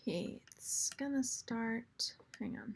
Okay, it's gonna start. Hang on.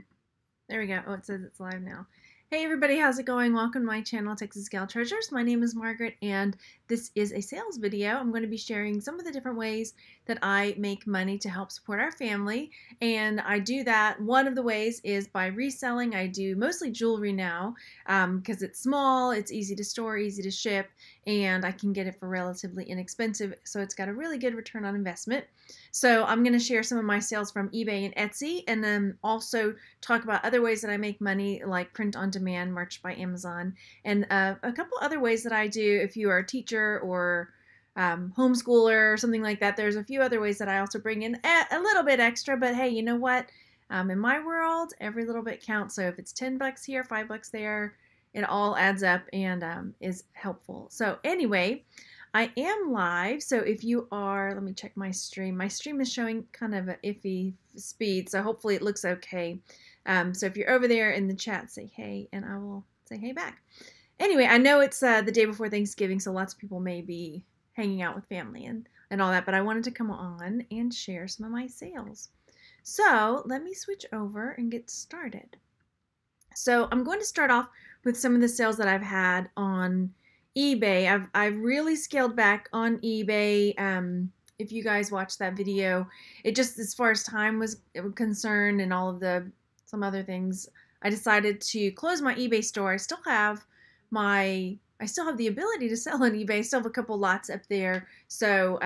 There we go. Oh, it says it's live now. Hey everybody, how's it going? Welcome to my channel, Texas Gal Treasures. My name is Margaret and this is a sales video. I'm going to be sharing some of the different ways that I make money to help support our family. And I do that. One of the ways is by reselling. I do mostly jewelry now because it's small, it's easy to store, easy to ship, and I can get it for relatively inexpensive. So it's got a really good return on investment. So I'm going to share some of my sales from eBay and Etsy, and then also talk about other ways that I make money, like print on demand, merch by Amazon, and a couple other ways that I do if you are a teacher or homeschooler or something like that. There's a few other ways that I also bring in a little bit extra, but hey, you know what? In my world, every little bit counts. So if it's 10 bucks here, 5 bucks there, it all adds up and is helpful. So anyway, I am live, so if you are, let me check my stream. My stream is showing kind of an iffy speed, so hopefully it looks okay. So if you're over there in the chat, say hey, and I will say hey back. Anyway, I know it's the day before Thanksgiving, so lots of people may be hanging out with family and all that, but I wanted to come on and share some of my sales. So let me switch over and get started. So I'm going to start off with some of the sales that I've had on eBay. I've really scaled back on eBay. If you guys watched that video, it just, as far as time was concerned and all of some other things, I decided to close my eBay store. I still have the ability to sell on eBay. I still have a couple lots up there. So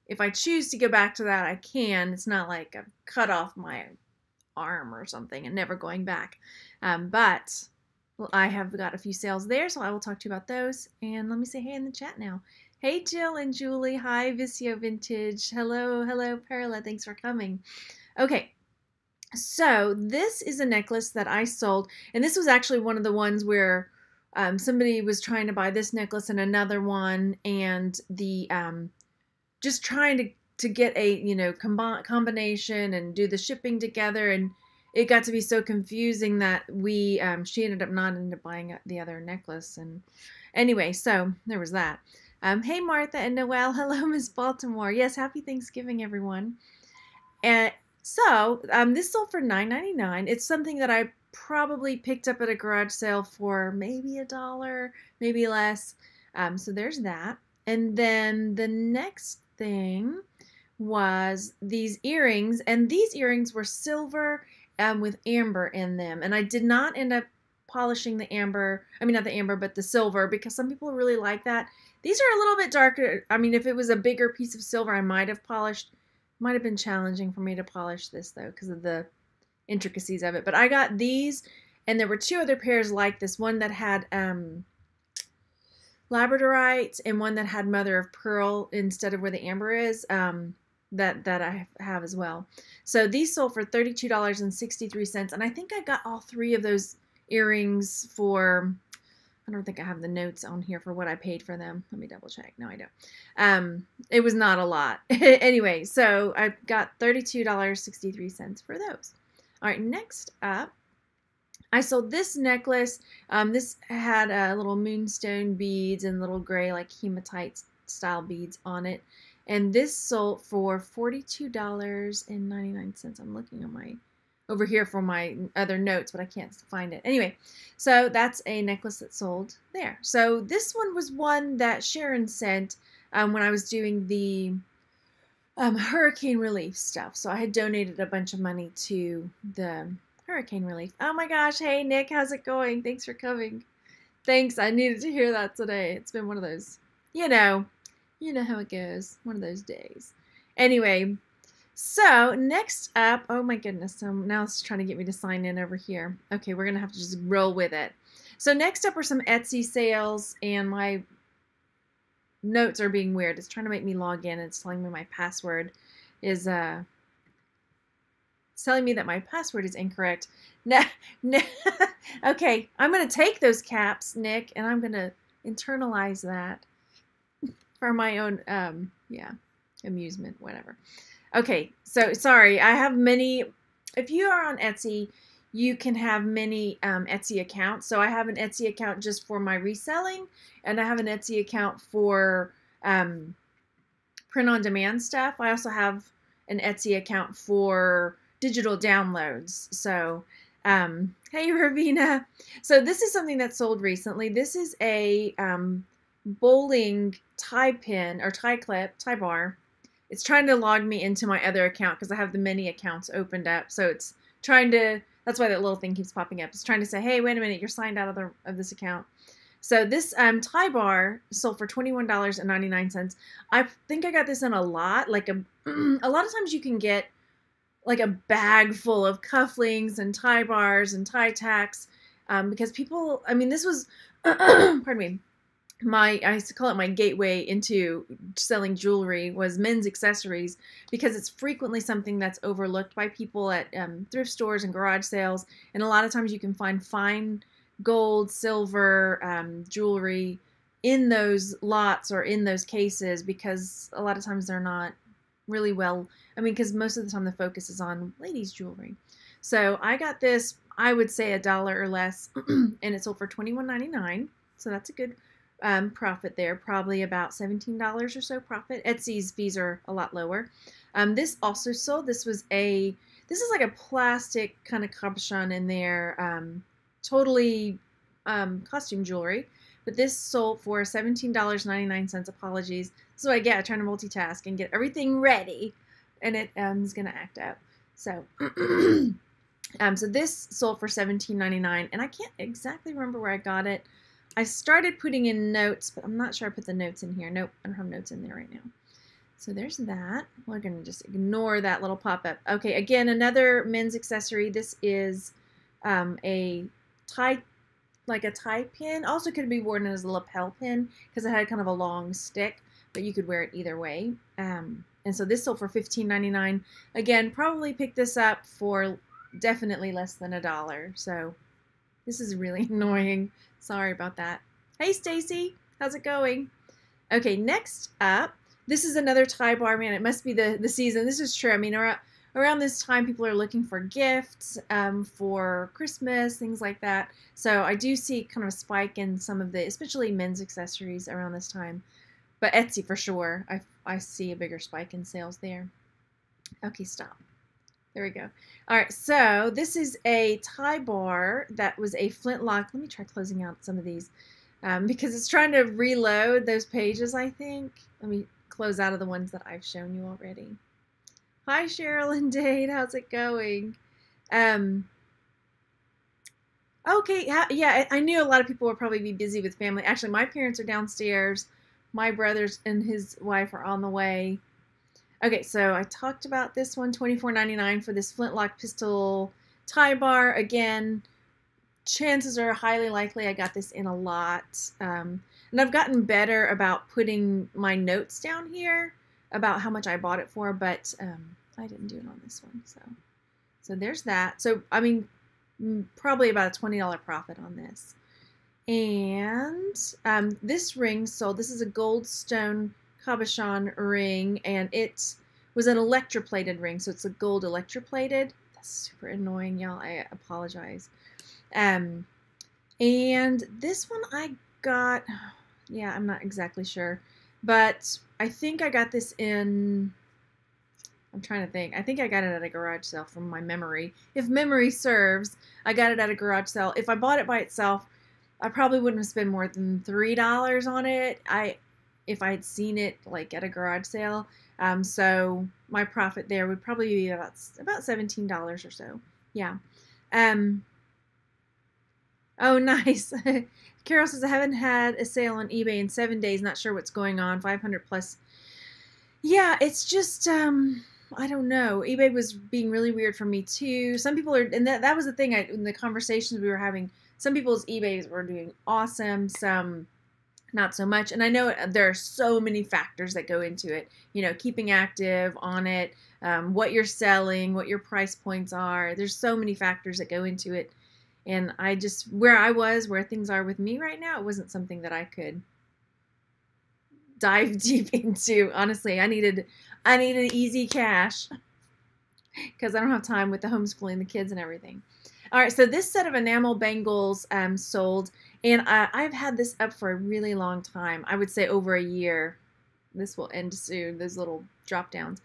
if I choose to go back to that, I can. It's not like I've cut off my arm or something and never going back. But well, I have got a few sales there, so I will talk to you about those. And let me say hey in the chat now. Hey, Jill and Julie. Hi, Visio Vintage. Hello, hello, Perla. Thanks for coming. Okay, so this is a necklace that I sold, and this was actually one of the ones where somebody was trying to buy this necklace and another one, and the just trying to get a combination and do the shipping together, and it got to be so confusing that she ended up buying the other necklace. And anyway, so there was that. Hey Martha and Noelle. Hello Miss Baltimore. Yes, happy Thanksgiving everyone. And so this sold for $9.99. It's something that I probably picked up at a garage sale for maybe $1, maybe less. So there's that. And then the next thing was these earrings, and these earrings were silver with amber in them, and I did not end up polishing the amber, not the amber, but the silver, because some people really like that. These are a little bit darker. If it was a bigger piece of silver, I might have polished. Might have been challenging for me to polish this though, because of the intricacies of it. But I got these, and there were two other pairs like this, one that had labradorite and one that had mother of pearl instead of where the amber is, that I have as well. So these sold for $32.63, and I think I got all three of those earrings for, I don't think I have the notes on here for what I paid for them. Let me double check. No, I don't. It was not a lot. Anyway, so I got $32.63 for those. All right, next up, I sold this necklace. This had little moonstone beads and little gray like hematite style beads on it. And this sold for $42.99. I'm looking on over here for my other notes, but I can't find it. Anyway, so that's a necklace that sold there. So this one was one that Sharon sent when I was doing the hurricane relief stuff. So I had donated a bunch of money to the hurricane relief. Oh my gosh. Hey, Nick, how's it going? Thanks for coming. Thanks. I needed to hear that today. It's been one of those, you know how it goes. One of those days. Anyway, so next up, oh my goodness. So now it's trying to get me to sign in over here. Okay, we're going to have to just roll with it. So next up are some Etsy sales, and my notes are being weird. It's trying to make me log in. It's telling me my password is it's telling me that my password is incorrect. No. Okay, I'm going to take those caps, Nick, and I'm going to internalize that for my own amusement, whatever. Okay, so sorry, I have many. If you are on Etsy, you can have many Etsy accounts. So I have an Etsy account just for my reselling, and I have an Etsy account for print on demand stuff. I also have an Etsy account for digital downloads. So, hey, Ravina. So this is something that sold recently. This is a bowling tie pin or tie clip, tie bar. It's trying to log me into my other account because I have the many accounts opened up. So it's trying to, that's why that little thing keeps popping up. It's trying to say, hey, wait a minute, you're signed out of this account. So this tie bar sold for $21.99. I think I got this in a lot. Like a lot of times you can get like a bag full of cufflinks and tie bars and tie tacks because people, I mean, this was, pardon me, I used to call it my gateway into selling jewelry was men's accessories because it's frequently something that's overlooked by people at thrift stores and garage sales. And a lot of times you can find fine gold, silver, jewelry in those lots or in those cases because a lot of times they're not really well, I mean, because most of the time the focus is on ladies' jewelry. So I got this, I would say $1 or less, and it sold for $21.99. So that's a good profit there, probably about $17 or so profit. Etsy's fees are a lot lower. This also sold. This is like a plastic kind of cabochon in there, totally costume jewelry. But this sold for $17.99. Apologies. This is what I get trying to multitask and get everything ready, and it is going to act out. So, so this sold for $17.99, and I can't exactly remember where I got it. I started putting in notes, but I'm not sure I put the notes in here. Nope, I don't have notes in there right now. So there's that. We're going to just ignore that little pop-up. Okay, again, another men's accessory. This is a tie, like a tie pin. Also could be worn as a lapel pin because it had kind of a long stick, but you could wear it either way. And so this sold for $15.99. Again, probably picked this up for definitely less than $1. So this is really annoying. Sorry about that. Hey, Stacy, how's it going? Okay, next up, this is another tie bar. Man, it must be the season. This is true. I mean, around this time, people are looking for gifts for Christmas, things like that. So I do see kind of a spike in some of the, especially men's accessories around this time. But Etsy for sure, I see a bigger spike in sales there. Okay, stop. There we go. All right, so this is a tie bar that was a flintlock. Let me try closing out some of these because it's trying to reload those pages, I think. Let me close out of the ones that I've shown you already. Hi, Cheryl and Dade. How's it going? Okay, yeah, I knew a lot of people would probably be busy with family. Actually, my parents are downstairs. My brothers and his wife are on the way. Okay, so I talked about this one, $24.99 for this flintlock pistol tie bar. Again, chances are highly likely I got this in a lot. And I've gotten better about putting my notes down here about how much I bought it for, but I didn't do it on this one. So there's that. So, I mean, probably about a $20 profit on this. And this ring sold. This is a gold stone cabochon ring, and it was an electroplated ring, so it's a gold electroplated. That's super annoying, y'all. I apologize. And this one I got, yeah, I'm not exactly sure, but I think I got this in, I'm trying to think. I think I got it at a garage sale from my memory. If memory serves, I got it at a garage sale. If I bought it by itself, I probably wouldn't have spent more than $3 on it. If I had seen it like at a garage sale. So my profit there would probably be about $17 or so. Yeah. Oh, nice. Carol says, I haven't had a sale on eBay in 7 days. Not sure what's going on. 500 plus. Yeah, it's just, I don't know. eBay was being really weird for me too. Some people are, and that was the thing in the conversations we were having. Some people's eBays were doing awesome. Some not so much. And I know there are so many factors that go into it. You know, keeping active on it, what you're selling, what your price points are. There's so many factors that go into it. And I just, where things are with me right now, it wasn't something that I could dive deep into. Honestly, I needed easy cash because I don't have time with the homeschooling, the kids and everything. All right, so this set of enamel bangles sold, and I've had this up for a really long time. I would say over a year, this will end soon, those little drop downs.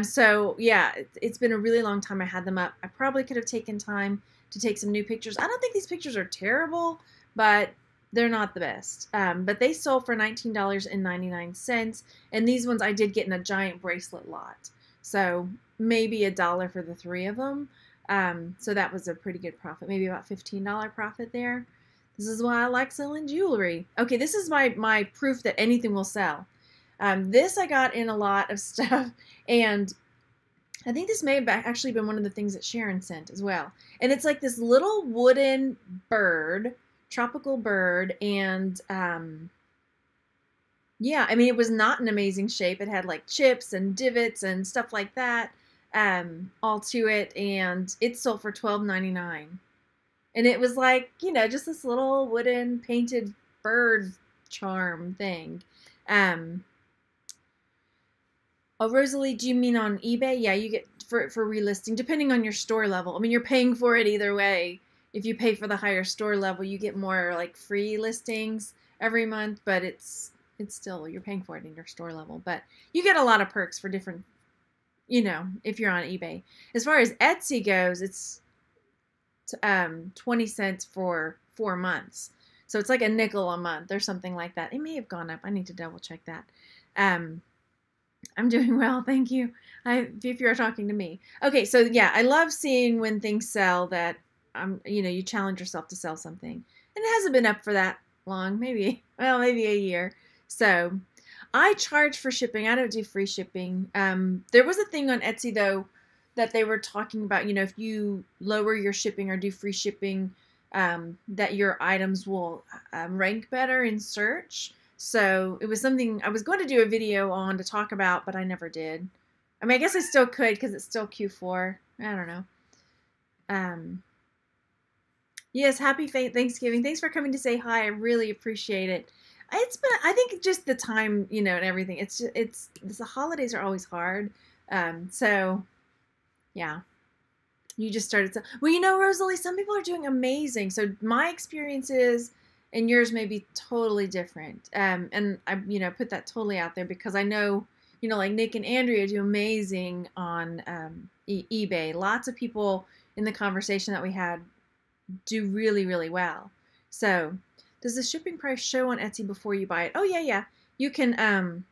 So yeah, it's been a really long time I had them up. I probably could have taken time to take some new pictures. I don't think these pictures are terrible, but they're not the best. But they sold for $19.99. And these ones I did get in a giant bracelet lot. So maybe $1 for the 3 of them. So that was a pretty good profit, maybe about $15 profit there. This is why I like selling jewelry. Okay, this is my proof that anything will sell. This I got in a lot of stuff, and I think this may have actually been one of the things that Sharon sent as well. And it's like this little wooden bird, tropical bird, and yeah, I mean, it was not an amazing shape. It had like chips and divots and stuff like that all to it, and it sold for $12.99. And it was like, you know, just this little wooden painted bird charm thing. Oh, Rosalie, do you mean on eBay? Yeah, you get for relisting, depending on your store level. I mean, you're paying for it either way. If you pay for the higher store level, you get more like free listings every month, but it's still, you're paying for it in your store level. But you get a lot of perks for different, you know, if you're on eBay. As far as Etsy goes, it's 20 cents for 4 months. So it's like a nickel a month or something like that. It may have gone up. I need to double check that. I'm doing well, thank you. If you're talking to me. Okay, so yeah, I love seeing when things sell that, you know, you challenge yourself to sell something. And it hasn't been up for that long, maybe a year. So I charge for shipping. I don't do free shipping. There was a thing on Etsy, though, that they were talking about, you know, if you lower your shipping or do free shipping, that your items will rank better in search. So it was something I was going to do a video on to talk about, but I never did. I mean, I guess I still could because it's still Q4. I don't know. Yes, happy Thanksgiving. Thanks for coming to say hi. I really appreciate it. It's been, I think, just the time, you know, and everything. It's the holidays are always hard. So yeah, you just started. Well, you know, Rosalie, some people are doing amazing. So my experiences and yours may be totally different. And I, you know, put that totally out there because I know, you know, like Nick and Andrea do amazing on eBay. Lots of people in the conversation that we had do really, really well. So does the shipping price show on Etsy before you buy it? Oh, yeah, yeah. You can,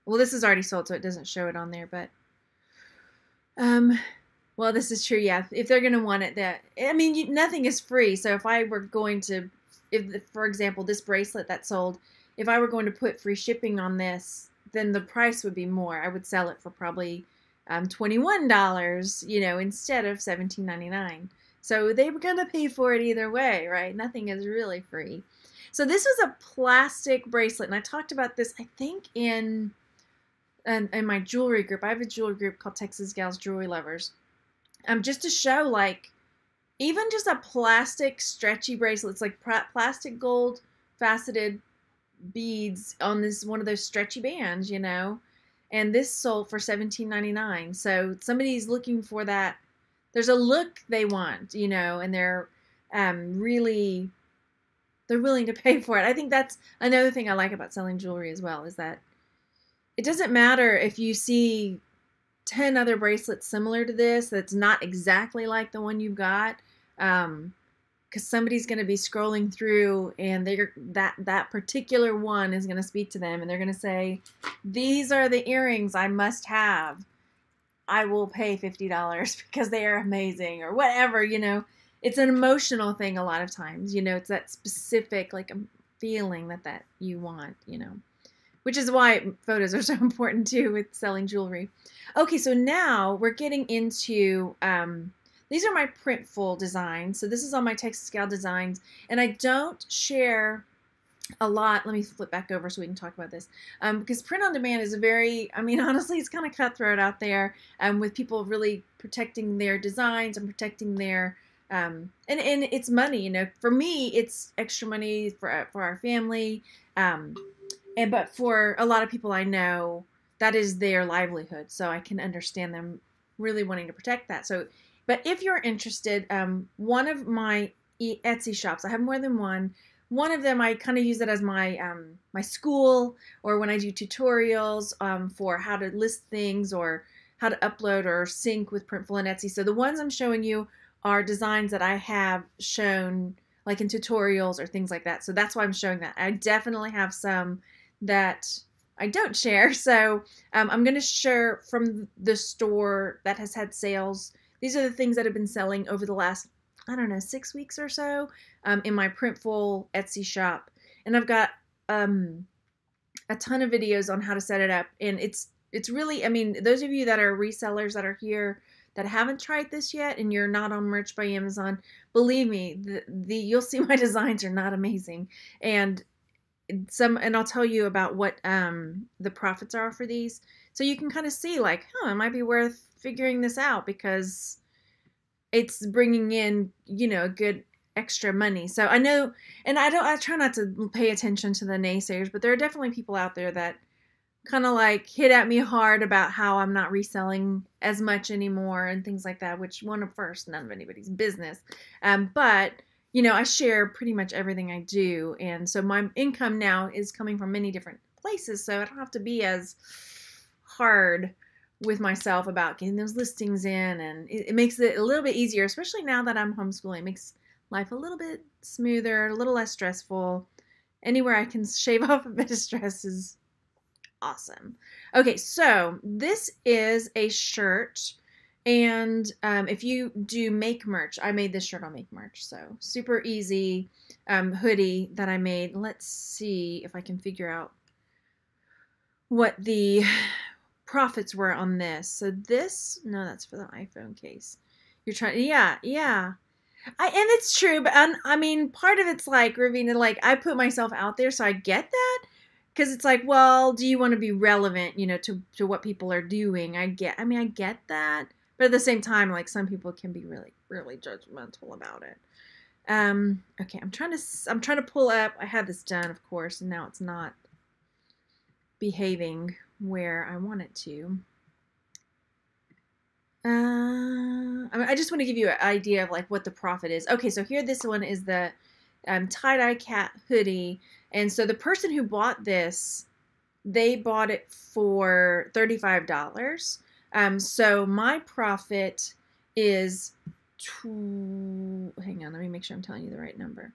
well, this is already sold, so it doesn't show it on there, but, well, this is true, yeah. If they're going to want it, I mean, nothing is free. So if I were going to, for example, this bracelet that sold, if I were going to put free shipping on this, then the price would be more. I would sell it for probably $21, you know, instead of $17.99. So they were going to pay for it either way, right? Nothing is really free. So this was a plastic bracelet, and I talked about this, I think, in my jewelry group. I have a jewelry group called Texas Gals Jewelry Lovers. Just to show, like, even just a plastic stretchy bracelet. It's like plastic gold faceted beads on this one of those stretchy bands, you know. And this sold for $17.99. So somebody's looking for that. There's a look they want, you know, and they're willing to pay for it. I think that's another thing I like about selling jewelry as well, is that it doesn't matter if you see 10 other bracelets similar to this that's not exactly like the one you've got, because somebody's going to be scrolling through and that particular one is going to speak to them, and they're going to say, these are the earrings I must have. I will pay $50 because they are amazing, or whatever, you know. It's an emotional thing a lot of times, you know. It's that specific, like, feeling that you want, you know. Which is why photos are so important, too, with selling jewelry. Okay, so now we're getting into, these are my Printful designs. So this is all my Texas Gal designs. And I don't share a lot. Let me flip back over so we can talk about this. Because print on demand is a very, I mean, honestly, it's kind of cutthroat out there, with people really protecting their designs and protecting their, and it's money, you know. For me, it's extra money for our family. But for a lot of people I know, that is their livelihood. So I can understand them really wanting to protect that. So, but if you're interested, one of my Etsy shops, I have more than one, one of them, I kind of use it as my my school, or when I do tutorials for how to list things or how to upload or sync with Printful and Etsy. So the ones I'm showing you are designs that I have shown like in tutorials or things like that. So that's why I'm showing that. I definitely have some that I don't share. So I'm going to share from the store that has had sales. These are the things that have been selling over the last, I don't know, 6 weeks or so in my Printful Etsy shop. And I've got a ton of videos on how to set it up. And it's really, I mean, those of you that are resellers that are here that haven't tried this yet and you're not on Merch by Amazon, believe me, you'll see my designs are not amazing. And I'll tell you about what the profits are for these. So you can kind of see like, it might be worth figuring this out because it's bringing in, you know, good extra money. So I know, and I try not to pay attention to the naysayers, but there are definitely people out there that kind of like hit at me hard about how I'm not reselling as much anymore and things like that, which none of anybody's business. But you know, I share pretty much everything I do. And so my income now is coming from many different places. So I don't have to be as hard with myself about getting those listings in. And it makes it a little bit easier, especially now that I'm homeschooling. It makes life a little bit smoother, a little less stressful. Anywhere I can shave off a bit of stress is awesome. Okay, so this is a shirt. And if you do make merch, I made this shirt on Make Merch. So super easy hoodie that I made. Let's see if I can figure out what the profits were on this. So this, no, that's for the iPhone case. You're trying, yeah. And it's true, but I mean, part of it's like, Ravina, like I put myself out there, so I get that. Because it's like, well, do you want to be relevant, you know, to what people are doing? I get that. But at the same time, like some people can be really, really judgmental about it. Okay, I'm trying to pull up. I had this done, of course, and now it's not behaving where I want it to. I just want to give you an idea of like what the profit is. Okay, so here, this one is the tie-dye cat hoodie, and so the person who bought this, they bought it for $35. So my profit is, hang on, let me make sure I'm telling you the right number.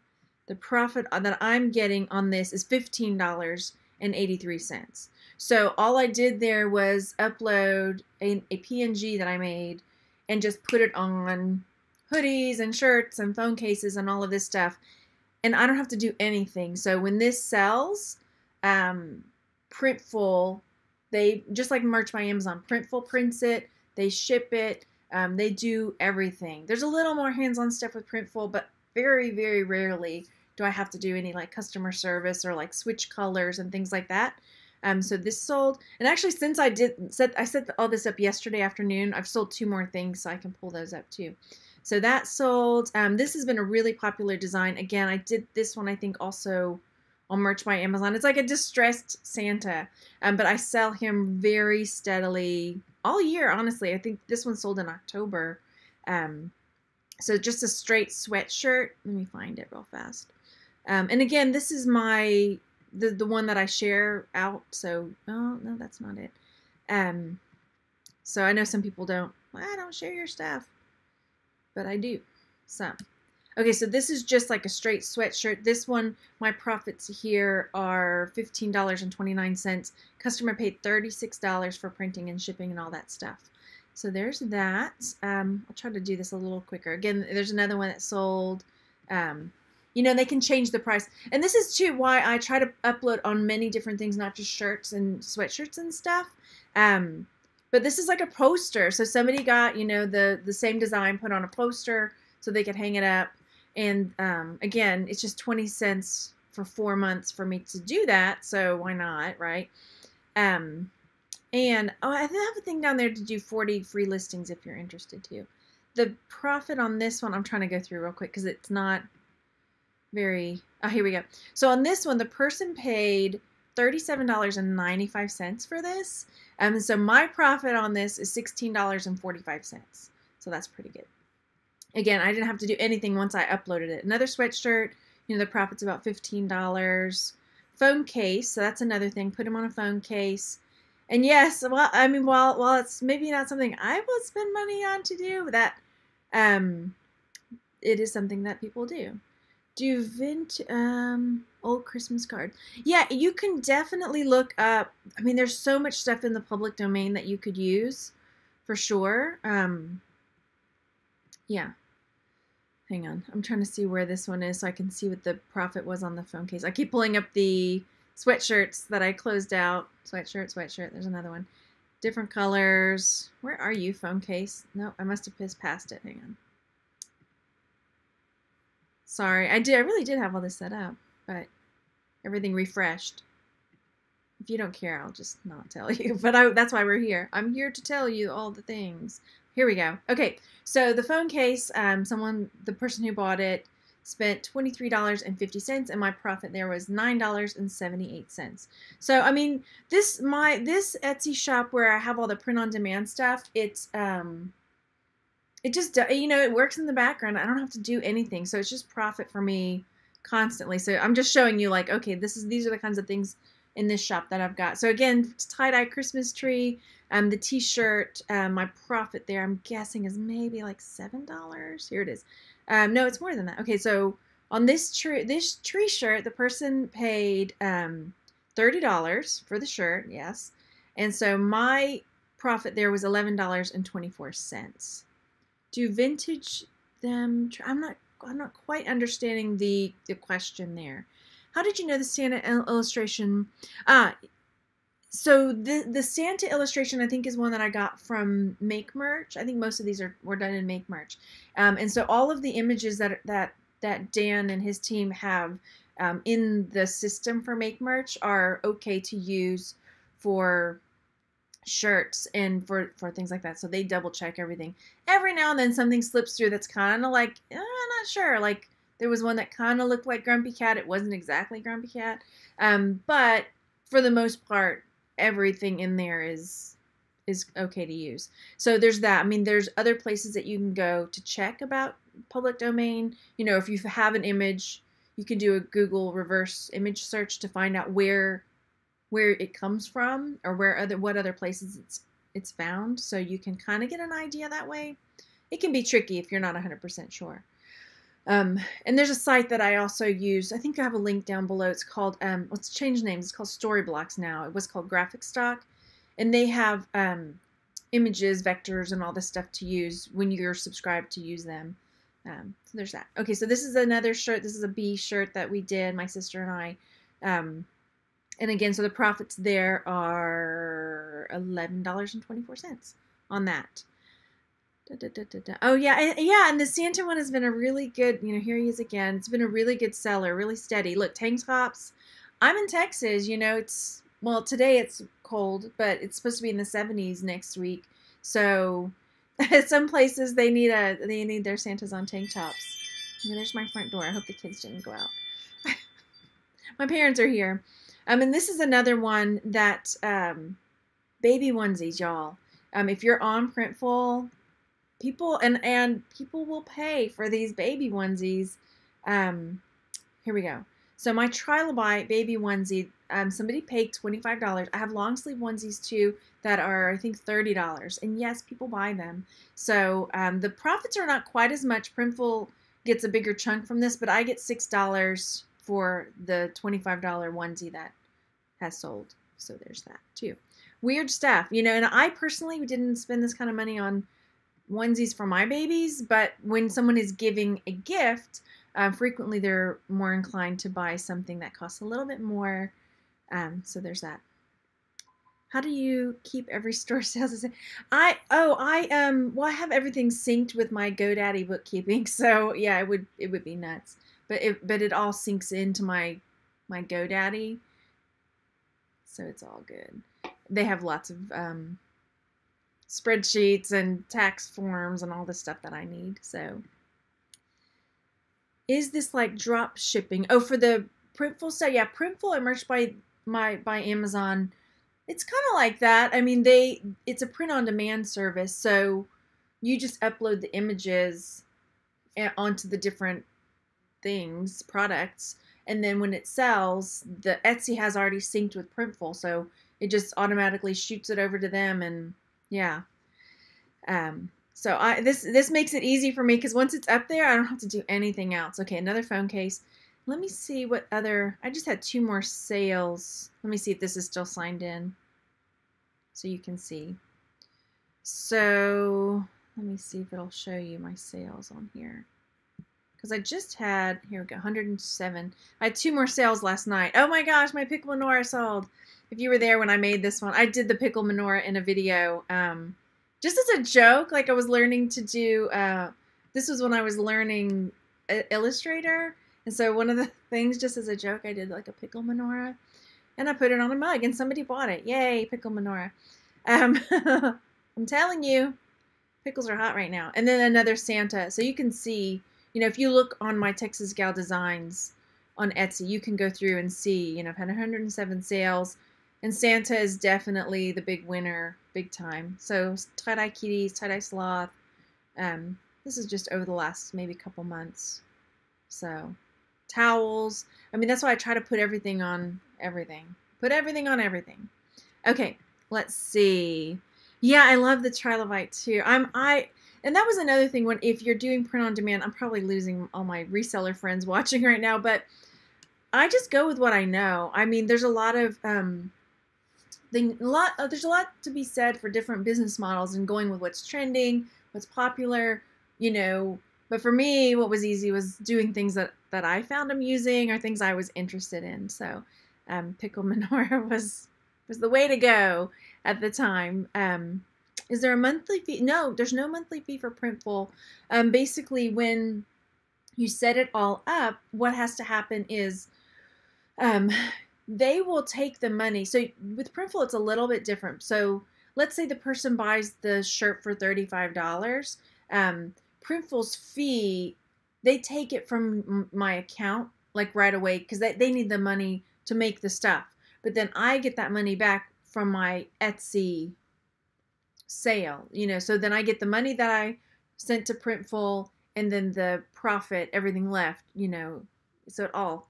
The profit that I'm getting on this is $15.83. So all I did there was upload a PNG that I made and just put it on hoodies and shirts and phone cases and all of this stuff. And I don't have to do anything. So when this sells, Printful, they, just like Merch by Amazon, Printful prints it, they ship it, they do everything. There's a little more hands-on stuff with Printful, but very, very rarely do I have to do any like customer service or like switch colors and things like that. So this sold, and actually since I set all this up yesterday afternoon, I've sold 2 more things, so I can pull those up too. So that sold. This has been a really popular design. Again, I did this one, I think, also on Merch by Amazon. It's like a distressed Santa, but I sell him very steadily all year, honestly. I think this one sold in October. So just a straight sweatshirt. Let me find it real fast. And again, this is the one that I share out. So, oh, no, that's not it. So I know some people don't share your stuff, but I do, some. Okay, so this is just like a straight sweatshirt. This one, my profits here are $15.29. Customer paid $36 for printing and shipping and all that stuff. So there's that. I'll try to do this a little quicker. Again, there's another one that sold. You know, they can change the price. And this is too why I try to upload on many different things, not just shirts and sweatshirts and stuff. But this is like a poster. So somebody got, you know, the same design put on a poster so they could hang it up. And again, it's just 20 cents for 4 months for me to do that. So why not, right? And I have a thing down there to do 40 free listings if you're interested too. The profit on this one, I'm trying to go through real quick because it's not very, here we go. So on this one, the person paid $37.95 for this. So my profit on this is $16.45. So that's pretty good. Again, I didn't have to do anything once I uploaded it. Another sweatshirt, You know, the profit's about $15. Phone case, so that's another thing. Put them on a phone case. And yes, well, I mean, while it's maybe not something I would spend money on to do, that it is something that people do. Do old Christmas card. Yeah, you can definitely look up. I mean, there's so much stuff in the public domain that you could use for sure. Yeah. Hang on. I'm trying to see where this one is so I can see what the profit was on the phone case. I keep pulling up the sweatshirts that I closed out. Sweatshirt. There's another one. Different colors. Where are you, phone case? No, I must have pissed past it. Hang on. Sorry. I really did have all this set up, but everything refreshed. If you don't care, I'll just not tell you. But that's why we're here. I'm here to tell you all the things. Here we go. Okay, so the phone case, the person who bought it spent $23.50, and my profit there was $9.78. So, I mean, this Etsy shop where I have all the print-on-demand stuff, it just, you know, it works in the background. I don't have to do anything, so it's just profit for me constantly. So I'm just showing you, like, okay, these are the kinds of things in this shop that I've got. So again, tie-dye Christmas tree. The t-shirt, my profit there, I'm guessing, is maybe like $7. Here it is. No, it's more than that. Okay, so on this tree shirt, the person paid $30 for the shirt, yes. And so my profit there was $11.24. Do vintage them? I'm not quite understanding the question there. How did you know the Santa illustration? So the Santa illustration, I think, is one that I got from Make Merch. I think most of these were done in Make Merch. And so all of the images that Dan and his team have in the system for Make Merch are okay to use for shirts and for things like that. So they double check everything. Every now and then something slips through that's kind of like, I'm not sure. Like there was one that kind of looked like Grumpy Cat. It wasn't exactly Grumpy Cat. But for the most part, everything in there is okay to use. So there's that. I mean, there's other places that you can go to check about public domain. You know, if you have an image, you can do a Google reverse image search to find out where it comes from or what other places it's found. So you can kind of get an idea that way. It can be tricky if you're not 100% sure. And there's a site that I also use. I think I have a link down below. It's called, let's change names. It's called Storyblocks now. It was called Graphic Stock. And they have images, vectors, and all this stuff to use when you're subscribed to use them. So there's that. Okay, so this is another shirt. This is a bee shirt that we did, my sister and I. And again, so the profits there are $11.24 on that. Oh yeah, and the Santa one has been a really good, you know, here he is again. It's been a really good seller, really steady. Look, tank tops. I'm in Texas, you know, well, today it's cold, but it's supposed to be in the 70s next week. So some places they need their Santas on tank tops. Okay, there's my front door. I hope the kids didn't go out. My parents are here. And this is another one that baby onesies, y'all. If you're on Printful, people will pay for these baby onesies. Here we go. So my Trilobite baby onesie, somebody paid $25. I have long sleeve onesies too that are, I think, $30. And yes, people buy them. So the profits are not quite as much. Printful gets a bigger chunk from this, but I get $6 for the $25 onesie that has sold. So there's that too. Weird stuff, you know, and I personally didn't spend this kind of money on onesies for my babies, but when someone is giving a gift, frequently they're more inclined to buy something that costs a little bit more. So there's that. How do you keep every store sales? Well, I have everything synced with my GoDaddy bookkeeping, so yeah, it would be nuts. But it all syncs into my GoDaddy, so it's all good. They have lots of spreadsheets and tax forms and all the stuff that I need. So is this like drop shipping? Oh, for the Printful stuff, yeah, Printful and Merch by Amazon. It's kind of like that. I mean, it's a print-on-demand service, so you just upload the images onto the different things, products, and then when it sells, the Etsy has already synced with Printful, so it just automatically shoots it over to them, and yeah. So this makes it easy for me because once it's up there, I don't have to do anything else. Okay, another phone case. Let me see what other, I just had 2 more sales. Let me see if this is still signed in so you can see. So let me see if it'll show you my sales on here. Because I just had, here we go, 107. I had 2 more sales last night. Oh my gosh, my pickle menorah sold. If you were there when I made this one, I did the pickle menorah in a video. Just as a joke, like I was learning to do, this was when I was learning Illustrator. And so one of the things, just as a joke, I did like a pickle menorah. And I put it on a mug and somebody bought it. Yay, pickle menorah. I'm telling you, pickles are hot right now. And then another Santa. So you can see, you know, if you look on my Texas Gal Designs on Etsy, you can go through and see, you know, I've had 107 sales. And Santa is definitely the big winner, big time. So tie-dye kitties, tie-dye sloth. This is just over the last maybe couple months. So towels. I mean, that's why I try to put everything on everything. Put everything on everything. Okay, let's see. Yeah, I love the trilobite too. And that was another thing when if you're doing print on demand, I'm probably losing all my reseller friends watching right now, but I just go with what I know. I mean, there's a lot of there's a lot to be said for different business models and going with what's trending, what's popular, you know. But for me, what was easy was doing things that I found amusing or things I was interested in. So pickle menorah was the way to go at the time. Is there a monthly fee? No, there's no monthly fee for Printful. Basically, when you set it all up, what has to happen is they will take the money. So with Printful, it's a little bit different. So let's say the person buys the shirt for $35. Printful's fee, they take it from my account like right away because they need the money to make the stuff. But then I get that money back from my Etsy sale, you know. So then I get the money that I sent to Printful and then the profit, everything left, you know. So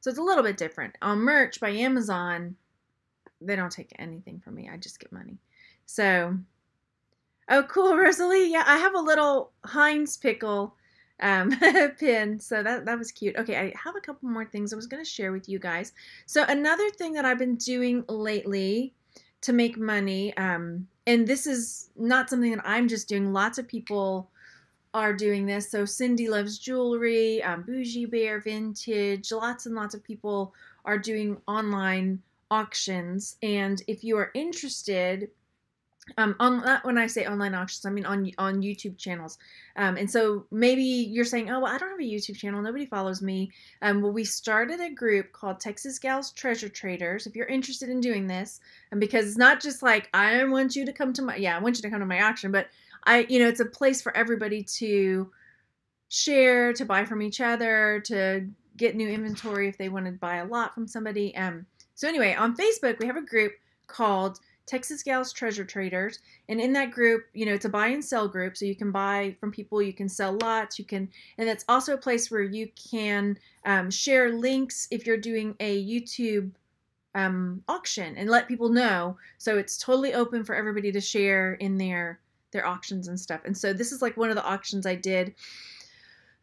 it's a little bit different. On merch by Amazon, they don't take anything from me. I just get money. So, oh, cool, Rosalie. Yeah, I have a little Heinz pickle pin. So that was cute. Okay, I have a couple more things I was going to share with you guys. So another thing that I've been doing lately to make money, and this is not something that I'm just doing. Lots of people are doing this. So Cindy Loves Jewelry, Bougie Bear Vintage, lots and lots of people are doing online auctions. And if you are interested, when I say online auctions, I mean on YouTube channels. And so maybe you're saying, oh, well, I don't have a YouTube channel. Nobody follows me. Well, we started a group called Texas Gals Treasure Traders. If you're interested in doing this, and because it's not just like, I want you to come to I want you to come to my auction, but it's a place for everybody to share, to buy from each other, to get new inventory if they want to buy a lot from somebody. So anyway, on Facebook, we have a group called Texas Gals Treasure Traders. And in that group, it's a buy and sell group. So you can buy from people, you can sell lots, and it's also a place where you can share links if you're doing a YouTube auction and let people know. So it's totally open for everybody to share in their auctions and stuff. And so this is like one of the auctions I did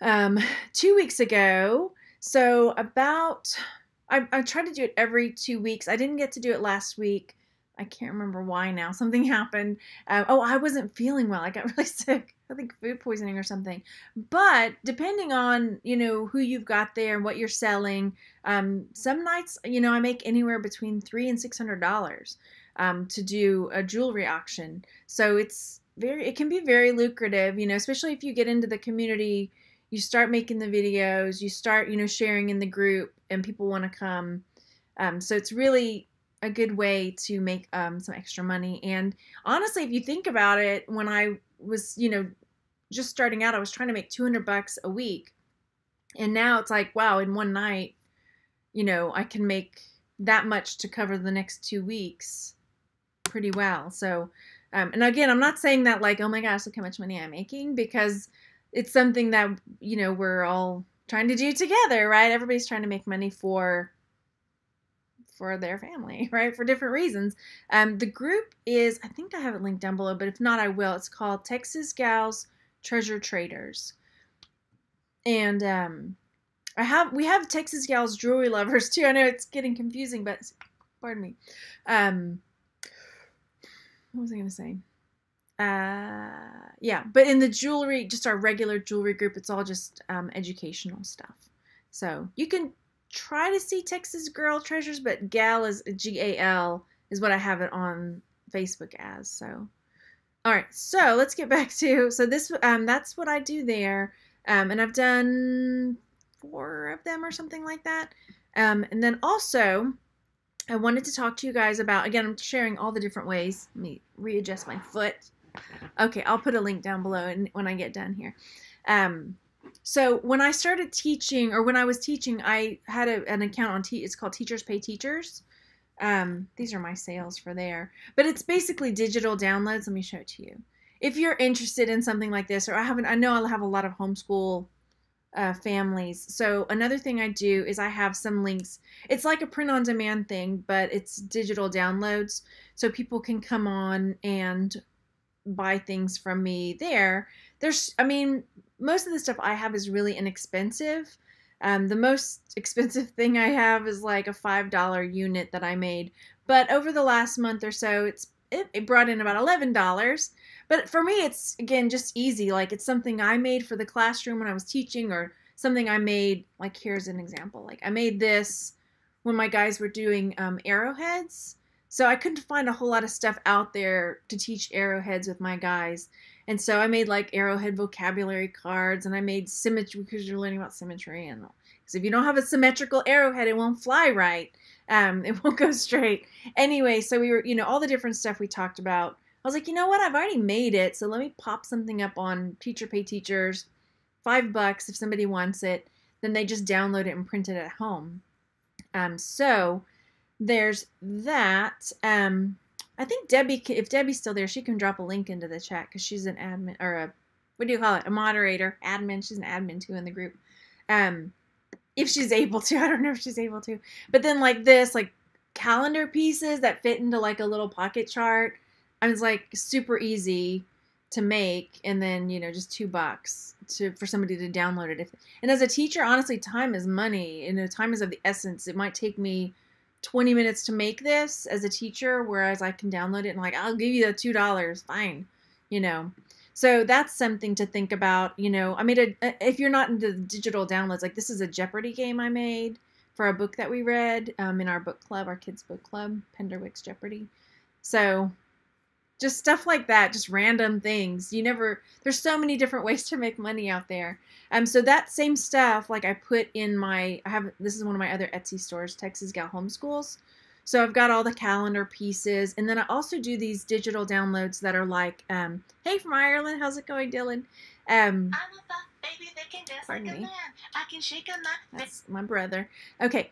2 weeks ago. So I try to do it every 2 weeks. I didn't get to do it last week. I can't remember why now. Something happened. I wasn't feeling well. I got really sick. I think food poisoning or something. But depending on, who you've got there and what you're selling, some nights, I make anywhere between $300 and $600 to do a jewelry auction. So it can be very lucrative, especially if you get into the community, you start making the videos, you start, sharing in the group and people want to come. So it's really a good way to make some extra money. And honestly, if you think about it, when I was, just starting out, I was trying to make $200 a week. And now it's like, wow, in one night, I can make that much to cover the next 2 weeks pretty well. So, and again, I'm not saying that like, oh my gosh, look how much money I'm making, because it's something that, we're all trying to do together, right? Everybody's trying to make money for their family, right? For different reasons. The group is, I think I have it linked down below, but if not, I will. It's called Texas Gals Treasure Traders. And we have Texas Gals Jewelry Lovers too. I know it's getting confusing, but pardon me. What was I going to say? Yeah, but in the jewelry, just our regular jewelry group, it's all just educational stuff. So you can try to see Texas Girl Treasures, but Gal is G-A-L is what I have it on Facebook as. So, all right, so let's get back to, so this, that's what I do there. And I've done 4 of them or something like that. And then also, I wanted to talk to you guys about, again, I'm sharing all the different ways. Let me readjust my foot. Okay, I'll put a link down below when I get done here. So when I started teaching, or when I was teaching, I had an account on it's called Teachers Pay Teachers. These are my sales for there. But it's basically digital downloads. Let me show it to you. If you're interested in something like this, or I know I'll have a lot of homeschool families. So another thing I do is I have some links. It's like a print-on-demand thing, but it's digital downloads. So people can come on and buy things from me there. I mean, most of the stuff I have is really inexpensive. The most expensive thing I have is like a $5 unit that I made. But over the last month or so, it brought in about $11. But for me, it's, again, just easy. Like, it's something I made for the classroom when I was teaching, or something I made, like, here's an example. Like, I made this when my guys were doing arrowheads. So I couldn't find a whole lot of stuff out there to teach arrowheads with my guys. And so I made like arrowhead vocabulary cards, and I made symmetry, because you're learning about symmetry. And because if you don't have a symmetrical arrowhead, it won't fly right. It won't go straight. Anyway, so we were, all the different stuff we talked about. I was like, you know what? I've already made it. So let me pop something up on Teacher Pay Teachers, $5 if somebody wants it. Then they just download it and print it at home. So there's that. I think if Debbie's still there, she can drop a link into the chat, because she's an admin, or what do you call it? A moderator, admin. She's an admin too in the group. If she's able to, I don't know if she's able to. But then like this, like calendar pieces that fit into like a little pocket chart. I was like super easy to make, and then just $2 for somebody to download it. And as a teacher, honestly, time is money. Time is of the essence. It might take me 20 minutes to make this as a teacher, whereas I can download it and like, I'll give you the $2, fine, So that's something to think about. I made if you're not into digital downloads, like this is a Jeopardy game I made for a book that we read in our book club, our kids book club, Penderwick's Jeopardy. So just stuff like that, just random things. There's so many different ways to make money out there. So that same stuff, like I put in this is one of my other Etsy stores, Texas Gal Homeschools. So I've got all the calendar pieces. And then I also do these digital downloads that are like, hey from Ireland, how's it going, Dylan? I'm a baby that can dance like a man. I can shake a nut. That's my brother. Okay.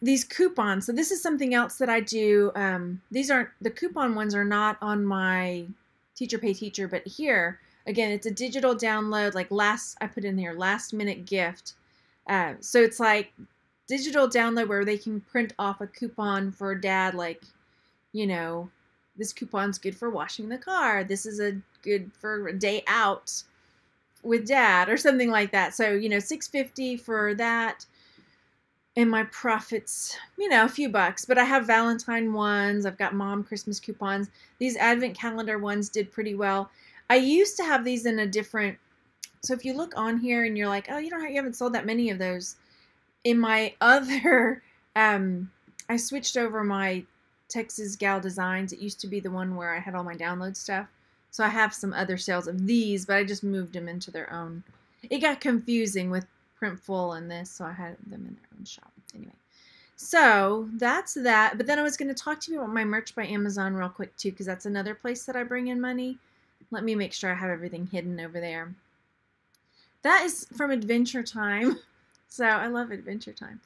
These coupons. So this is something else that I do. The coupon ones are not on my Teacher Pay Teacher, but here, again, it's a digital download, like I put in here, last minute gift. So it's like digital download where they can print off a coupon for dad, like, this coupon's good for washing the car. This is good for a day out with dad or something like that. So, $6.50 for that. And my profits, a few bucks. But I have Valentine ones. I've got mom Christmas coupons. These advent calendar ones did pretty well. I used to have these in a different. So if you look on here and you're like, oh, you haven't sold that many of those. In my other, I switched over my Texas Gal Designs. It used to be the one where I had all my download stuff. So I have some other sales of these, but I just moved them into their own. It got confusing with Printful and this, so I had them in their own shop. Anyway, so that's that. But then I was going to talk to you about my merch by Amazon real quick too, because that's another place that I bring in money. Let me make sure I have everything hidden over there. That is from Adventure Time. So I love Adventure Time.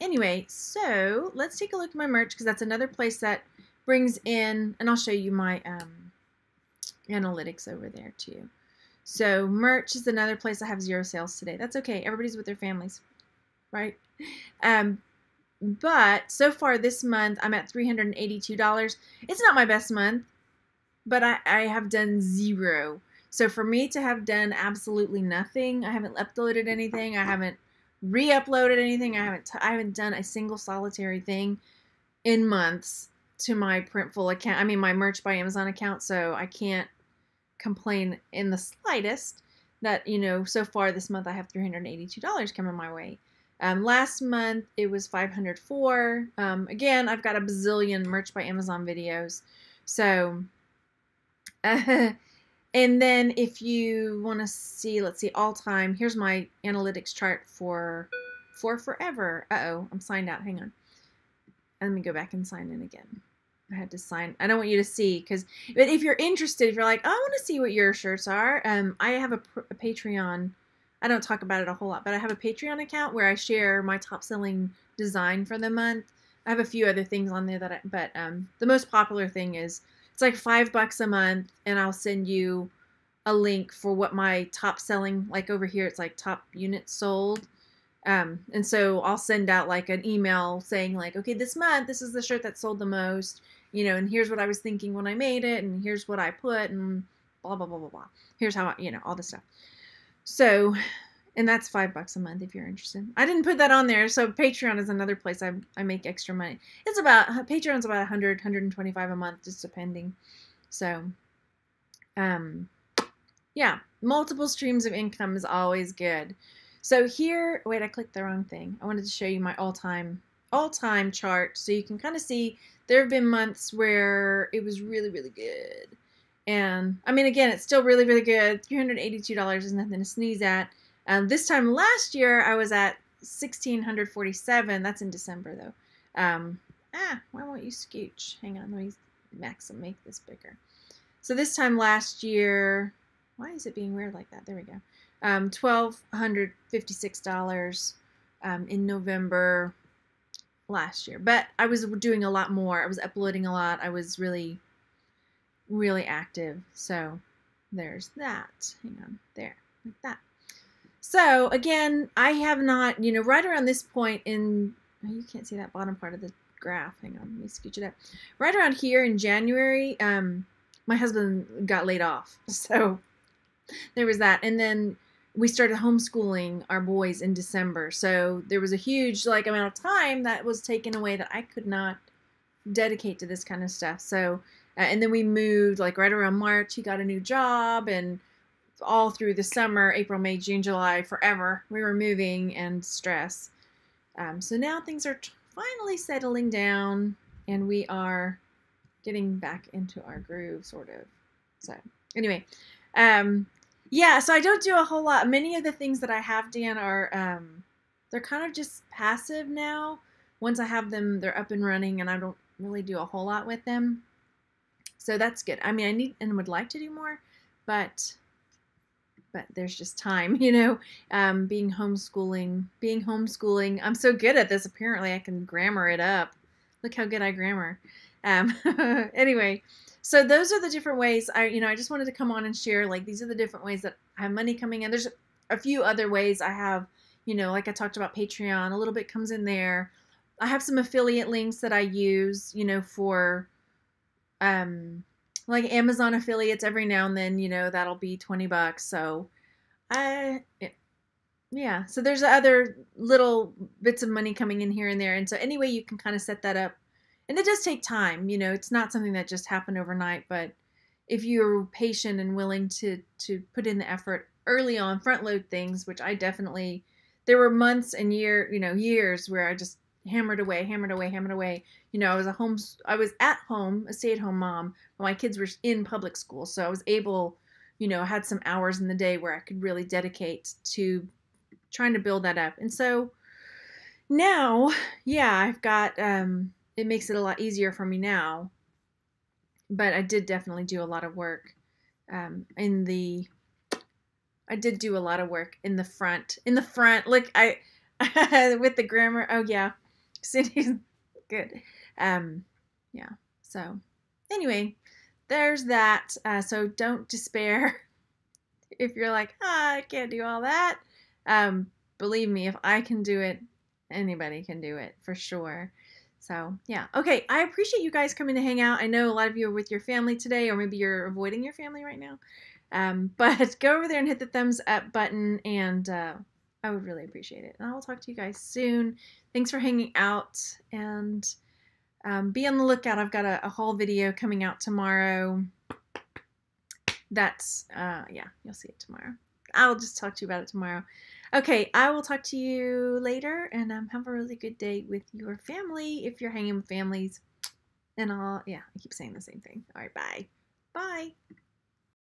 Anyway, so let's take a look at my merch, because that's another place that brings in, and I'll show you my analytics over there too. So merch is another place I have 0 sales today. That's okay. Everybody's with their families, right? But so far this month, I'm at $382. It's not my best month, but I have done 0. So for me to have done absolutely nothing, I haven't uploaded anything, I haven't re-uploaded anything, I haven't done a single solitary thing in months to my Printful account. I mean, my Merch by Amazon account, so I can't complain in the slightest that, so far this month I have $382 coming my way. Last month it was $504. Again, I've got a bazillion Merch by Amazon videos. So, and then if you want to see, let's see, all time, here's my analytics chart for forever. Uh-oh, I'm signed out. Hang on. Let me go back and sign in again. I had to sign. I don't want you to see, but if you're interested, if you're like, oh, I want to see what your shirts are, I have a Patreon. I don't talk about it a whole lot, but I have a Patreon account where I share my top selling design for the month. I have a few other things on there but the most popular thing is it's like $5 a month, and I'll send you a link for what my top selling, like over here, it's like top units sold. And so I'll send out like an email saying like, okay, this month, this is the shirt that sold the most, and here's what I was thinking when I made it, and here's what I put, and blah, blah, blah, blah, blah. Here's how all this stuff. So, and that's $5 a month if you're interested. I didn't put that on there. So Patreon is another place I make extra money. Patreon's about 100, 125 a month, just depending. So, yeah, multiple streams of income is always good. So here, wait, I clicked the wrong thing. I wanted to show you my all-time chart so you can kind of see there have been months where it was really, really good. And I mean, again, it's still really, really good. $382 is nothing to sneeze at. This time last year, I was at $1,647. That's in December, though. Why won't you scooch? Hang on, let me make this bigger. So this time last year, why is it being weird like that? There we go. $1,256 in November last year. But I was doing a lot more. I was uploading a lot. I was really, really active. So there's that. Hang on. There. Like that. So again, I have not, right around this point in, you can't see that bottom part of the graph. Hang on. Let me scooch it up. Right around here in January, my husband got laid off. So there was that. And then we started homeschooling our boys in December. So there was a huge amount of time that was taken away that I could not dedicate to this kind of stuff. So, and then we moved right around March. He got a new job, and all through the summer, April, May, June, July, forever, we were moving and stress. So now things are finally settling down, and we are getting back into our groove, sort of. So anyway, yeah, so I don't do a whole lot. Many of the things that I have done are, they're kind of just passive now. Once I have them, they're up and running, and I don't really do a whole lot with them. So that's good. I mean, I need and would like to do more, but there's just time, being homeschooling. I'm so good at this. Apparently I can grammar it up. Look how good I grammar. Anyway, so those are the different ways I just wanted to come on and share, these are the different ways that I have money coming in. There's a few other ways I have, like I talked about Patreon, a little bit comes in there. I have some affiliate links that I use, for, like Amazon affiliates every now and then, that'll be $20. So yeah, so there's other little bits of money coming in here and there. And so anyway, you can kind of set that up. And it does take time, it's not something that just happened overnight, but if you're patient and willing to put in the effort early on, front load things, which I definitely, there were months and years where I just hammered away. I was at home, a stay-at-home mom, but my kids were in public school. So I was able, I had some hours in the day where I could really dedicate to trying to build that up. And so now, yeah, I've got, it makes it a lot easier for me now, but I did definitely do a lot of work I did do a lot of work in the front. Look, I with the grammar. Oh yeah, Cindy's good. Yeah. So anyway, there's that. So don't despair if you're like, I can't do all that. Believe me, if I can do it, anybody can do it for sure. So yeah. Okay, I appreciate you guys coming to hang out. I know a lot of you are with your family today, or maybe you're avoiding your family right now. But go over there and hit the thumbs up button, and I would really appreciate it. And I will talk to you guys soon. Thanks for hanging out, and be on the lookout. I've got a haul video coming out tomorrow. That's, yeah, you'll see it tomorrow. I'll just talk to you about it tomorrow. Okay, I will talk to you later, and have a really good day with your family if you're hanging with families. And I keep saying the same thing. All right, bye. Bye.